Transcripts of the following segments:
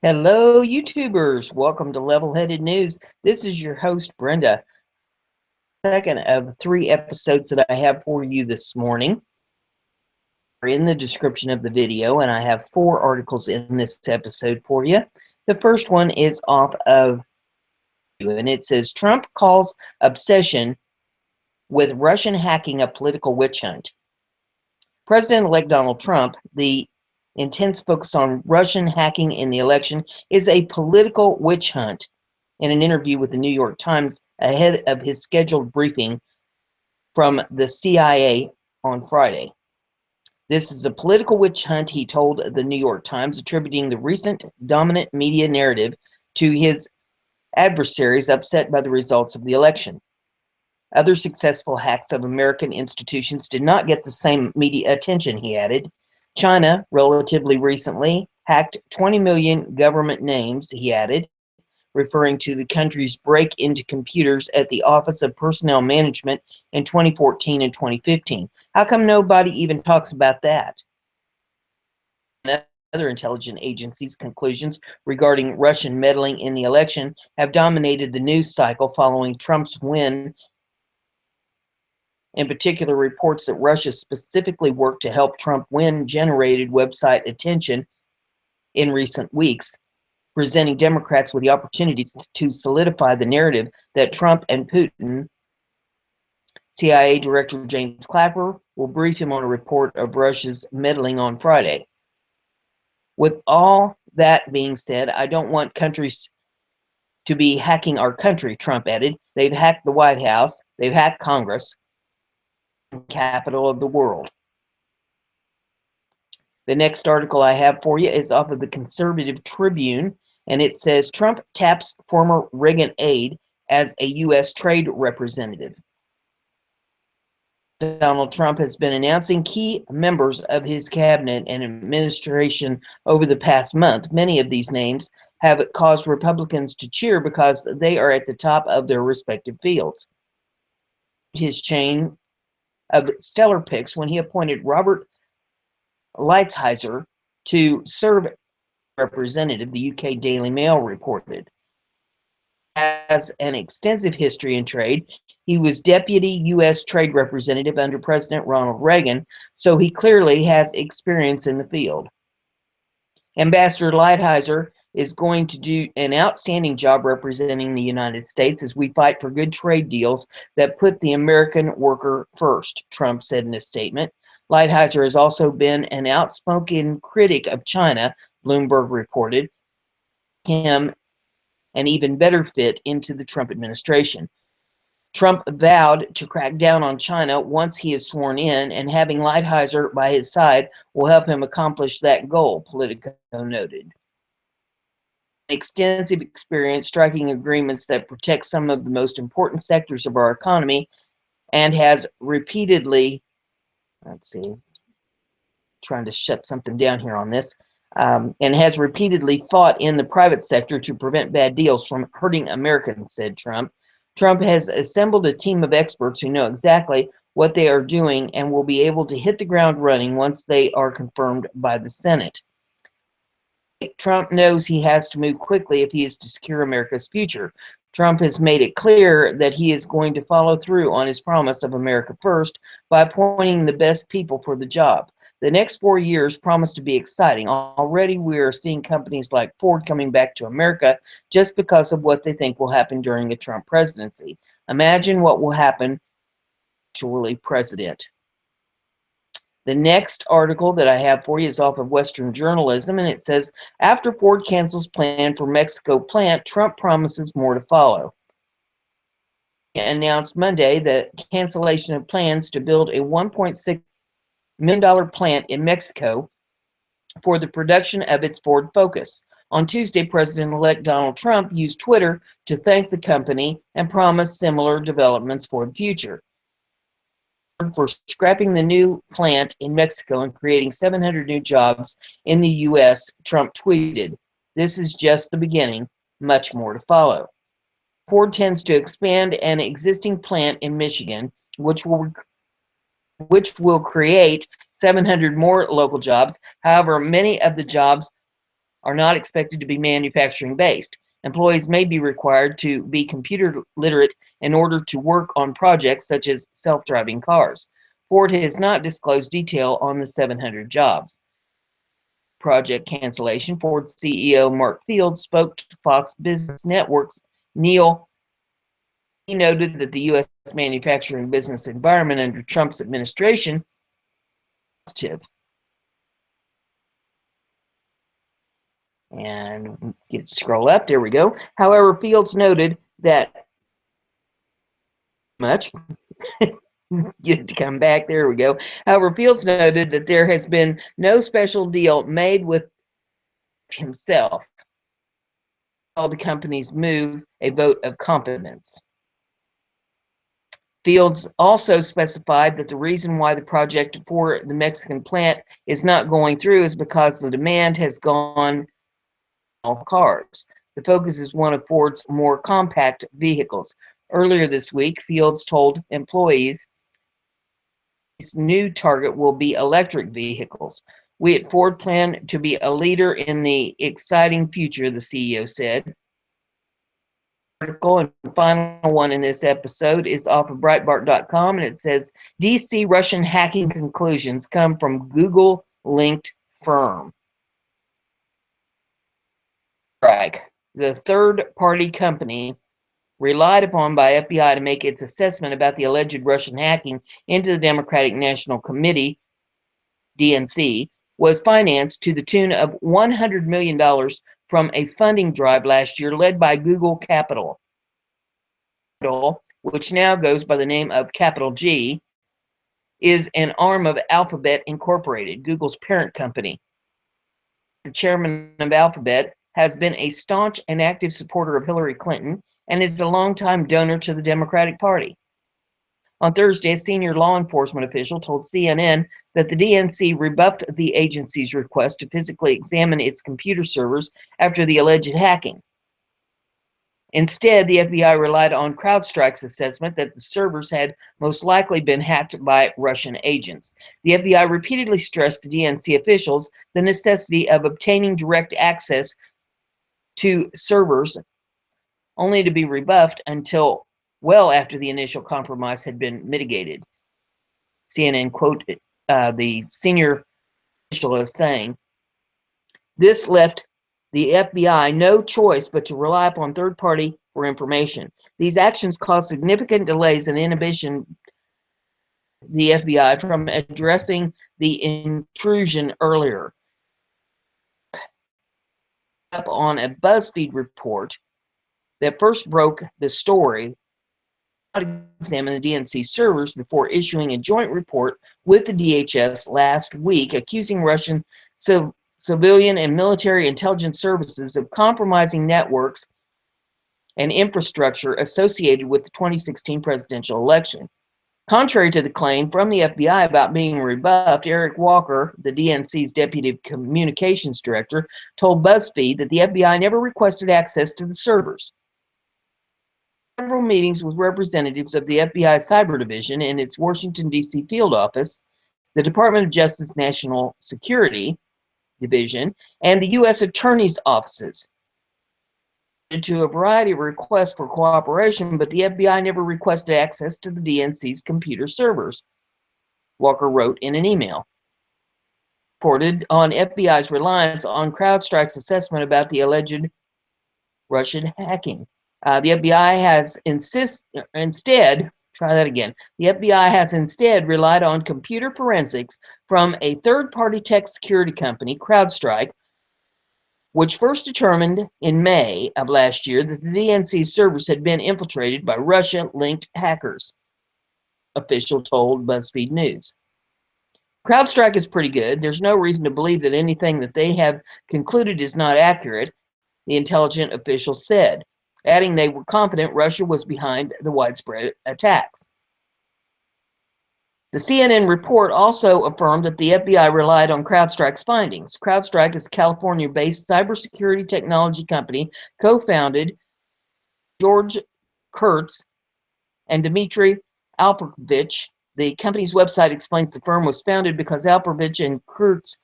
Hello, YouTubers. Welcome to Level-Headed News. This is your host, Brenda. Second of 3 episodes that I have for you this morning are in the description of the video, and I have 4 articles in this episode for you. The first one is off of, and it says, Trump calls obsession with Russian hacking a political witch hunt. President-elect Donald Trump, the intense focus on Russian hacking in the election is a political witch hunt. In an interview with the New York Times ahead of his scheduled briefing from the CIA on Friday. This is a political witch hunt, he told the New York Times, attributing the recent dominant media narrative to his adversaries upset by the results of the election. Other successful hacks of American institutions did not get the same media attention, he added. China, relatively recently, hacked 20 million government names, he added, referring to the country's break into computers at the Office of Personnel Management in 2014 and 2015. How come nobody even talks about that? Other intelligence agencies' conclusions regarding Russian meddling in the election have dominated the news cycle following Trump's win. In particular, reports that Russia specifically worked to help Trump win generated website attention in recent weeks, presenting Democrats with the opportunities to solidify the narrative that Trump and Putin. CIA Director James Clapper will brief him on a report of Russia's meddling on Friday. With all that being said, I don't want countries to be hacking our country, Trump added. They've hacked the White House, they've hacked Congress, capital of the world. The next article I have for you is off of the Conservative Tribune, and it says Trump taps former Reagan aide as a U.S. trade representative. Donald Trump has been announcing key members of his cabinet and administration over the past month. Many of these names have caused Republicans to cheer because they are at the top of their respective fields. His chain of stellar picks when he appointed Robert Lighthizer to serve as representative, the UK Daily Mail reported. Has an extensive history in trade. He was deputy U.S. trade representative under President Ronald Reagan, so he clearly has experience in the field. Ambassador Lighthizer is going to do an outstanding job representing the United States as we fight for good trade deals that put the American worker first, Trump said in a statement. Lighthizer has also been an outspoken critic of China, Bloomberg reported. Him an even better fit into the Trump administration. Trump vowed to crack down on China once he is sworn in, and having Lighthizer by his side will help him accomplish that goal, Politico noted. Extensive experience striking agreements that protect some of the most important sectors of our economy, and has repeatedly, let's see, trying to shut something down here on this, and has repeatedly fought in the private sector to prevent bad deals from hurting Americans, said Trump. Trump has assembled a team of experts who know exactly what they are doing and will be able to hit the ground running once they are confirmed by the Senate. Trump knows he has to move quickly if he is to secure America's future. Trump has made it clear that he is going to follow through on his promise of America first by appointing the best people for the job. The next 4 years promise to be exciting. Already we are seeing companies like Ford coming back to America just because of what they think will happen during the Trump presidency. Imagine what will happen actually president. The next article that I have for you is off of Western Journalism, and it says, after Ford cancels plan for Mexico plant, Trump promises more to follow. Announced Monday the cancellation of plans to build a $1.6 million plant in Mexico for the production of its Ford Focus. On Tuesday, President-elect Donald Trump used Twitter to thank the company and promise similar developments for the future. For scrapping the new plant in Mexico and creating 700 new jobs in the U.S., Trump tweeted, "This is just the beginning, much more to follow." Ford tends to expand an existing plant in Michigan, which will create 700 more local jobs. However, many of the jobs are not expected to be manufacturing based. Employees may be required to be computer literate in order to work on projects such as self-driving cars. Ford has not disclosed detail on the 700 jobs. Project cancellation. Ford CEO Mark Fields spoke to Fox Business Network's Neil. He noted that the U.S. manufacturing business environment under Trump's administration is positive. And scroll up, there we go. However, Fields noted that much get to come back, there we go. However, Fields noted that there has been no special deal made with himself. All the companies move a vote of confidence. Fields also specified that the reason why the project for the Mexican plant is not going through is because the demand has gone all cars. The Focus is one of Ford's more compact vehicles. Earlier this week, Fields told employees his new target will be electric vehicles. We at Ford plan to be a leader in the exciting future, the CEO said. Article and final one in this episode is off of Breitbart.com, and it says DC Russian hacking conclusions come from Google linked firm. The third-party company relied upon by FBI to make its assessment about the alleged Russian hacking into the Democratic National Committee, DNC, was financed to the tune of $100 million from a funding drive last year led by Google Capital, which now goes by the name of Capital G, is an arm of Alphabet Incorporated, Google's parent company. The chairman of Alphabet has been a staunch and active supporter of Hillary Clinton and is a longtime donor to the Democratic Party. On Thursday, a senior law enforcement official told CNN that the DNC rebuffed the agency's request to physically examine its computer servers after the alleged hacking. Instead, the FBI relied on CrowdStrike's assessment that the servers had most likely been hacked by Russian agents. The FBI repeatedly stressed to DNC officials the necessity of obtaining direct access to servers, only to be rebuffed until well after the initial compromise had been mitigated. CNN quoted the senior official as saying, "This left the FBI no choice but to rely upon third party for information. These actions caused significant delays and inhibition the FBI from addressing the intrusion earlier." Up on a BuzzFeed report that first broke the story, examine the DNC servers before issuing a joint report with the DHS last week, accusing Russian civilian and military intelligence services of compromising networks and infrastructure associated with the 2016 presidential election. Contrary to the claim from the FBI about being rebuffed, Eric Walker, the DNC's deputy communications director, told BuzzFeed that the FBI never requested access to the servers. Several meetings with representatives of the FBI Cyber Division in its Washington, D.C. field office, the Department of Justice National Security Division, and the U.S. Attorney's offices to a variety of requests for cooperation, but the FBI never requested access to the DNC's computer servers, Walker wrote in an email. Reported on FBI's reliance on CrowdStrike's assessment about the alleged Russian hacking. The FBI has instead relied on computer forensics from a third-party tech security company, CrowdStrike, which first determined in May of last year that the DNC's servers had been infiltrated by Russia-linked hackers, official told BuzzFeed News. CrowdStrike is pretty good. There's no reason to believe that anything that they have concluded is not accurate, the intelligence official said, adding they were confident Russia was behind the widespread attacks. The CNN report also affirmed that the FBI relied on CrowdStrike's findings. CrowdStrike is a California-based cybersecurity technology company co-founded George Kurtz and Dmitry Alperovich. The company's website explains the firm was founded because Alperovich and Kurtz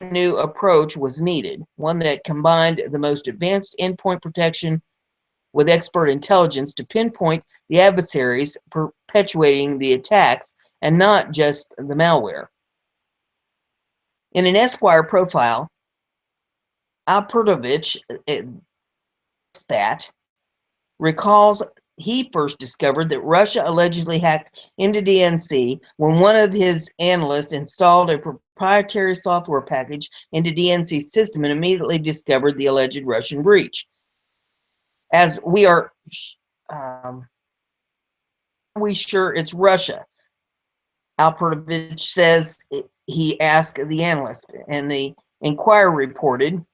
new approach was needed, one that combined the most advanced endpoint protection with expert intelligence to pinpoint the adversaries perpetuating the attacks and not just the malware. In an Esquire profile, Alpertovich that recalls he first discovered that Russia allegedly hacked into DNC when one of his analysts installed a proprietary software package into DNC's system and immediately discovered the alleged Russian breach. As we are sure it's Russia? Alpertovich says he asked the analyst, and the Inquirer reported.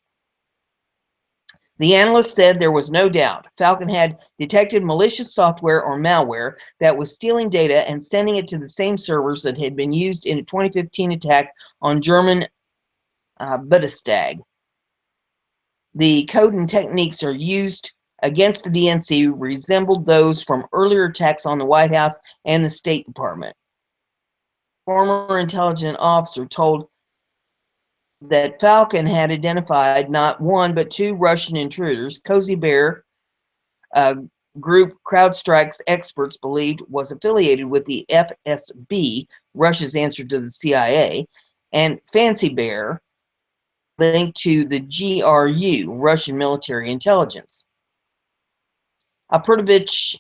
The analyst said there was no doubt Falcon had detected malicious software or malware that was stealing data and sending it to the same servers that had been used in a 2015 attack on German Bundestag. The code and techniques are used against the DNC resembled those from earlier attacks on the White House and the State Department. Former intelligence officer told that Falcon had identified not one but two Russian intruders. Cozy Bear, a group CrowdStrike's experts believed was affiliated with the FSB, Russia's answer to the CIA, and Fancy Bear, linked to the GRU, Russian military intelligence. Alpertovich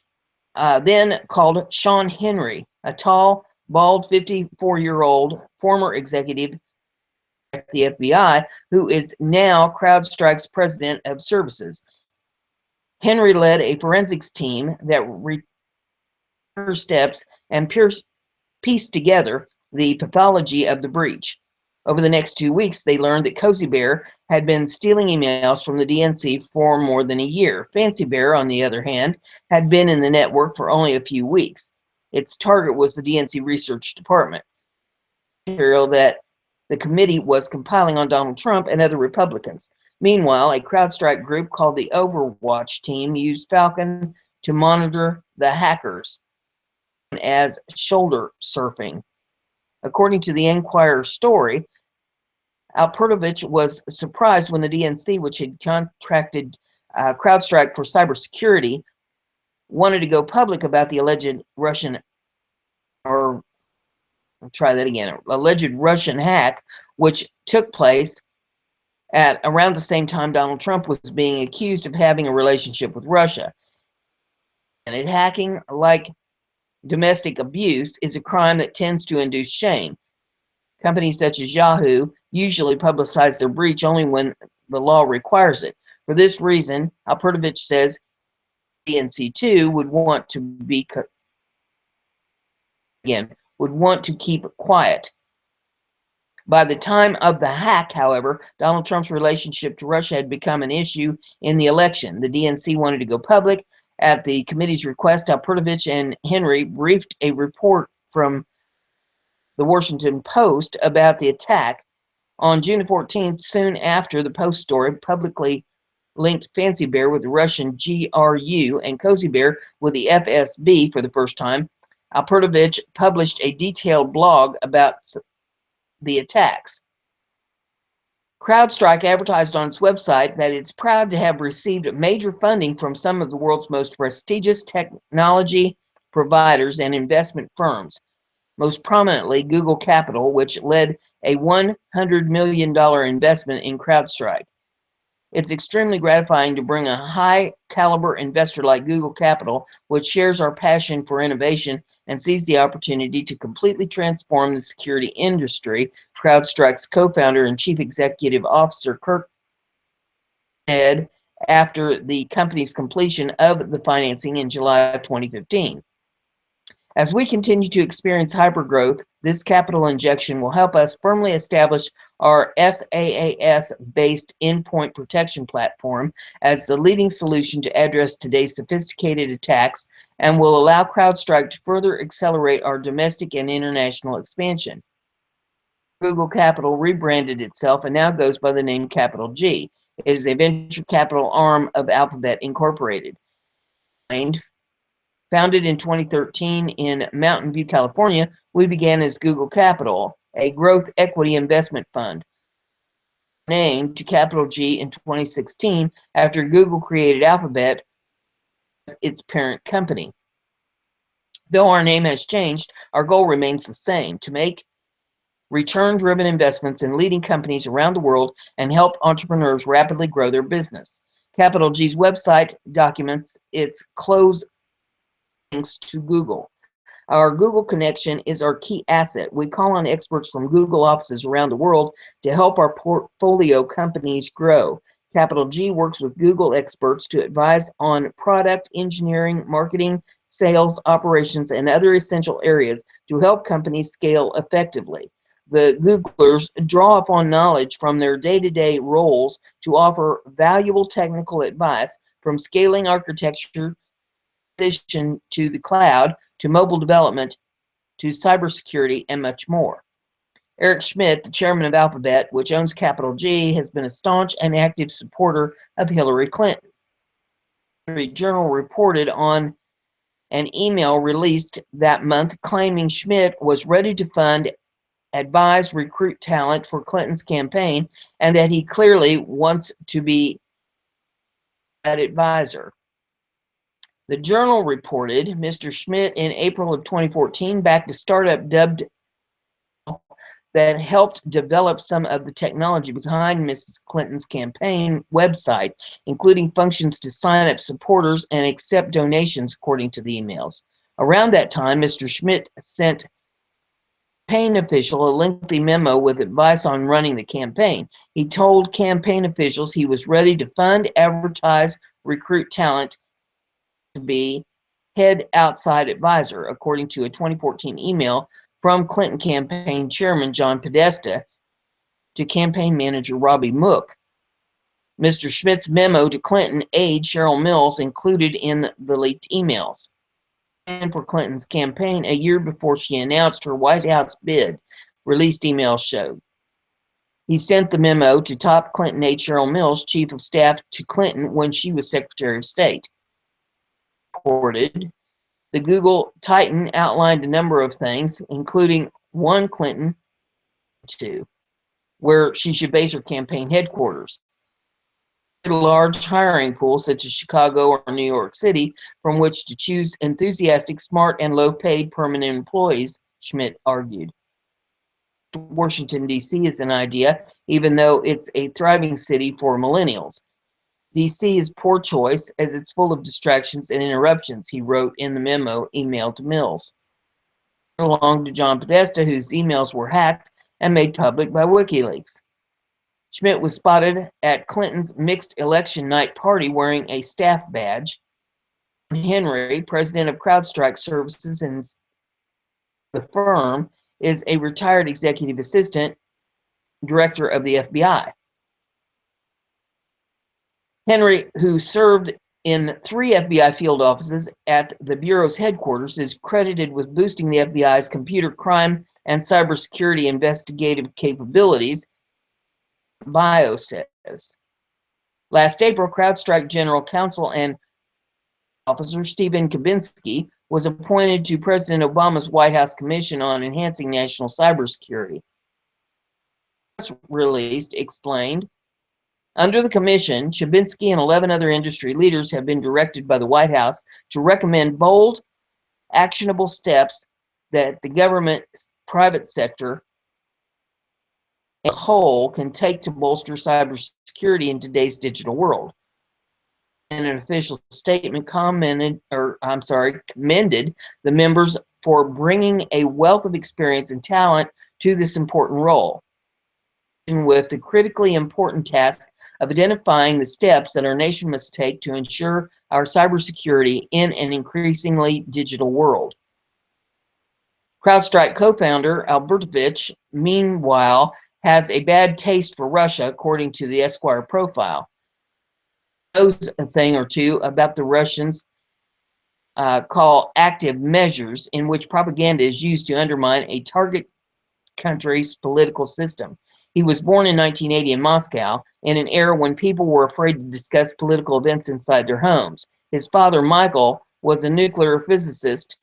then called Sean Henry, a tall, bald 54-year-old former executive at the FBI, who is now CrowdStrike's president of services. Henry led a forensics team that steps and pieced together the pathology of the breach. Over the next 2 weeks, they learned that Cozy Bear had been stealing emails from the DNC for more than a year. Fancy Bear, on the other hand, had been in the network for only a few weeks. Its target was the DNC research department. Material that the committee was compiling on Donald Trump and other Republicans. Meanwhile, a CrowdStrike group called the Overwatch team used Falcon to monitor the hackers as shoulder surfing. According to the Inquirer story, Alpertovich was surprised when the DNC, which had contracted CrowdStrike for cybersecurity, wanted to go public about the alleged Russian, or I'll try that again, alleged Russian hack, which took place at around the same time Donald Trump was being accused of having a relationship with Russia. And hacking, like domestic abuse, is a crime that tends to induce shame. Companies such as Yahoo usually publicize their breach only when the law requires it. For this reason, Alpertovich says DNC2 would want to keep quiet. By the time of the hack, however, Donald Trump's relationship to Russia had become an issue in the election. The DNC wanted to go public. At the committee's request, Alpertovich and Henry briefed a report from the Washington Post about the attack. On June 14th, soon after the Post story publicly linked Fancy Bear with the Russian GRU and Cozy Bear with the FSB for the first time, Alpertovich published a detailed blog about the attacks. CrowdStrike advertised on its website that it's proud to have received major funding from some of the world's most prestigious technology providers and investment firms, most prominently Google Capital, which led a $100 million investment in CrowdStrike. It's extremely gratifying to bring a high-caliber investor like Google Capital, which shares our passion for innovation and sees the opportunity to completely transform the security industry, CrowdStrike's co-founder and chief executive officer Kirk said after the company's completion of the financing in July of 2015. As we continue to experience hypergrowth, this capital injection will help us firmly establish our SaaS-based endpoint protection platform as the leading solution to address today's sophisticated attacks and will allow CrowdStrike to further accelerate our domestic and international expansion. Google Capital rebranded itself and now goes by the name Capital G. It is a venture capital arm of Alphabet Incorporated. Founded in 2013 in Mountain View, California, we began as Google Capital, a growth equity investment fund. name to capital G in 2016 after Google created Alphabet as its parent company. Though our name has changed, our goal remains the same: to make return-driven investments in leading companies around the world and help entrepreneurs rapidly grow their business. Capital G's website documents its close links to Google. Our Google connection is our key asset. We call on experts from Google offices around the world to help our portfolio companies grow. Capital G works with Google experts to advise on product, engineering, marketing, sales, operations, and other essential areas to help companies scale effectively. The Googlers draw upon knowledge from their day-to-day roles to offer valuable technical advice, from scaling architecture to the cloud, to mobile development, to cybersecurity, and much more. Eric Schmidt, the chairman of Alphabet, which owns Capital G, has been a staunch and active supporter of Hillary Clinton. The Wall Street Journal reported on an email released that month claiming Schmidt was ready to fund, advise, recruit talent for Clinton's campaign, and that he clearly wants to be that advisor. The Journal reported Mr. Schmidt in April of 2014 backed a startup dubbed that helped develop some of the technology behind Mrs. Clinton's campaign website, including functions to sign up supporters and accept donations, according to the emails. Around that time, Mr. Schmidt sent a campaign official a lengthy memo with advice on running the campaign. He told campaign officials he was ready to fund, advertise, recruit talent, to be head outside advisor, according to a 2014 email from Clinton campaign chairman John Podesta to campaign manager Robbie Mook. Mr. Schmidt's memo to Clinton aide Cheryl Mills included in the leaked emails. And for Clinton's campaign a year before she announced her White House bid, released emails showed. He sent the memo to top Clinton aide Cheryl Mills, chief of staff to Clinton when she was Secretary of State. Reported, the Google Titan outlined a number of things, including one Clinton to where she should base her campaign headquarters. A large hiring pool such as Chicago or New York City from which to choose enthusiastic, smart, and low-paid permanent employees, Schmidt argued. Washington, D.C. is an idea, even though it's a thriving city for millennials. D.C. is poor choice as it's full of distractions and interruptions, he wrote in the memo emailed to Mills. Along to John Podesta, whose emails were hacked and made public by WikiLeaks. Schmidt was spotted at Clinton's mixed election night party wearing a staff badge. Henry, president of CrowdStrike Services and the firm, is a retired executive assistant director of the FBI. Henry, who served in 3 FBI field offices at the Bureau's headquarters, is credited with boosting the FBI's computer crime and cybersecurity investigative capabilities, Bio says. Last April, CrowdStrike General Counsel and Officer Stephen Kabinski was appointed to President Obama's White House Commission on Enhancing National Cybersecurity. Released explained, under the commission, Chabinsky and 11 other industry leaders have been directed by the White House to recommend bold, actionable steps that the government, private sector, and the whole can take to bolster cybersecurity in today's digital world. In an official statement, commended the members for bringing a wealth of experience and talent to this important role, with the critically important task of identifying the steps that our nation must take to ensure our cybersecurity in an increasingly digital world. CrowdStrike co-founder Albertovich, meanwhile, has a bad taste for Russia, according to the Esquire profile. Knows a thing or two about the Russians call active measures, in which propaganda is used to undermine a target country's political system. He was born in 1980 in Moscow, in an era when people were afraid to discuss political events inside their homes. His father, Michael, was a nuclear physicist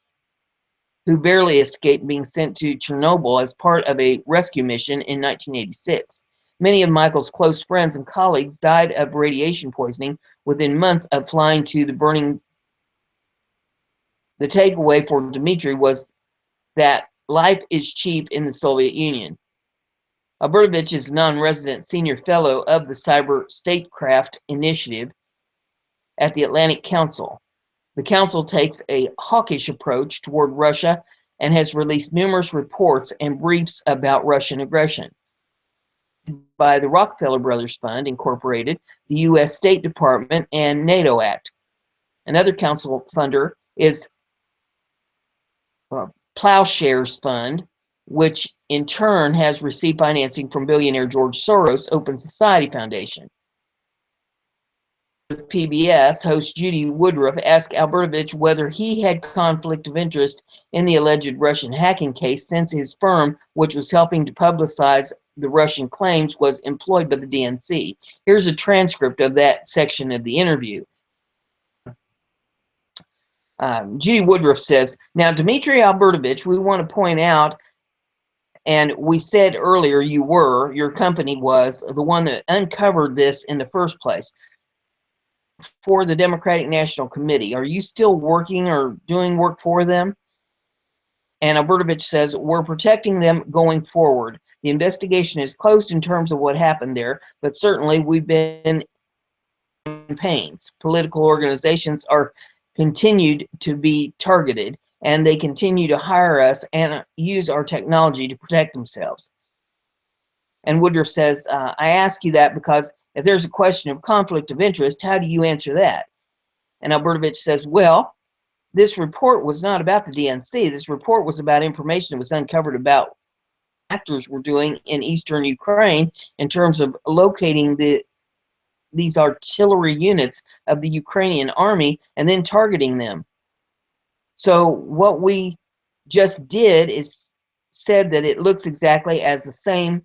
who barely escaped being sent to Chernobyl as part of a rescue mission in 1986. Many of Michael's close friends and colleagues died of radiation poisoning within months of flying to the burning. The takeaway for Dmitry was that life is cheap in the Soviet Union. Albertovich is a non-resident senior fellow of the Cyber Statecraft Initiative at the Atlantic Council. The council takes a hawkish approach toward Russia and has released numerous reports and briefs about Russian aggression. By the Rockefeller Brothers Fund, Incorporated, the U.S. State Department, and NATO Act. Another council funder is Plowshares Fund, which in turn has received financing from billionaire George Soros' Open Society Foundation. With PBS, host Judy Woodruff asked Albertovich whether he had conflict of interest in the alleged Russian hacking case since his firm, which was helping to publicize the Russian claims, was employed by the DNC. Here's a transcript of that section of the interview. Judy Woodruff says, "Now, Dmitry Albertovich, we want to point out, and we said earlier your company was the one that uncovered this in the first place for the Democratic National Committee. Are you still working or doing work for them?" And Albertovich says, "We're protecting them going forward. The investigation is closed in terms of what happened there, but certainly we've been in pains. Political organizations are continued to be targeted, and they continue to hire us and use our technology to protect themselves." And Woodruff says, "I ask you that because if there's a question of conflict of interest, how do you answer that?" And Albertovich says, "Well, this report was not about the DNC. This report was about information that was uncovered about what actors were doing in eastern Ukraine in terms of locating these artillery units of the Ukrainian army and then targeting them. So what we just did is said that it looks exactly as the same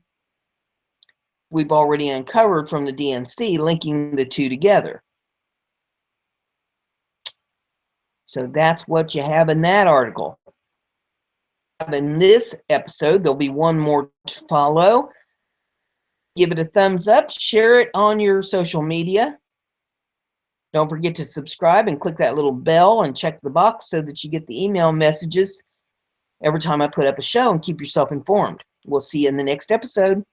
we've already uncovered from the DNC, linking the two together." So that's what you have in that article. In this episode, there'll be one more to follow. Give it a thumbs up, share it on your social media. Don't forget to subscribe and click that little bell and check the box so that you get the email messages every time I put up a show, and keep yourself informed. We'll see you in the next episode.